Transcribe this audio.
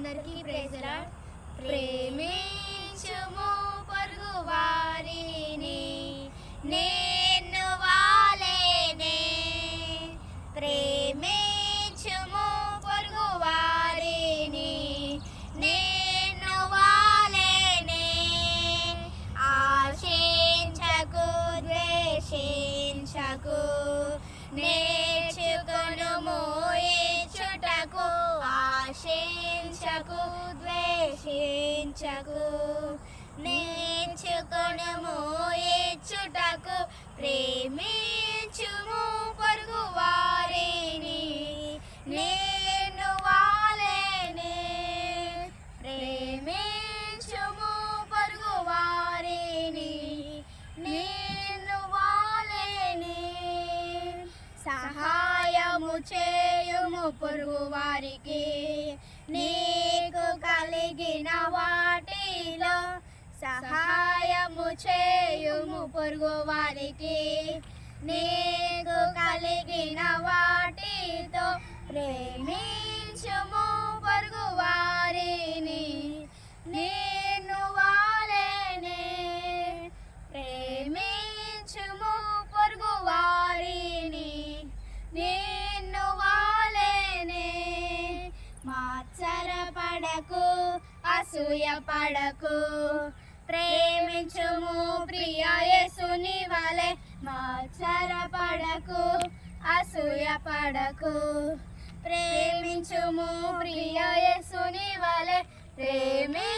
అందరికీ praise the lord. ప్రేమించుము పొరుగు వారిని నేను వాలేనే, ప్రేమించుము పొరుగు వారిని నేను వాలేనే, ఆశించకు ద్వేషించకు నేర్చుకొనుము ఇచ్చుటకు, ఆశించకు ద్వేషించకు నేర్చుకొనుము ఇచ్చుటకు, ప్రేమించుము పొరుగు వారిని నేను వాలేనే, ప్రేమించుము పొరుగు వారిని నేను వాలేనే, సహాయము చేయుము పొరుగు వారికి నీకు కలిగిన వాటిలో, సహాయము చేయుము పొరుగు వారికి నీకు కలిగిన వాటితో, ప్రేమించుము పొరుగు వారిని నేను వాలేనే, ప్రేమించుము పొరుగు వారిని నేను వాలేనే, మాత్సరపడకు అసూయ పడకు ప్రేమించుము ప్రియ యేసుని వలె, మాత్సరపడకు అసూయ పడకు ప్రేమించుము ప్రియ యేసుని వలె, ప్రేమి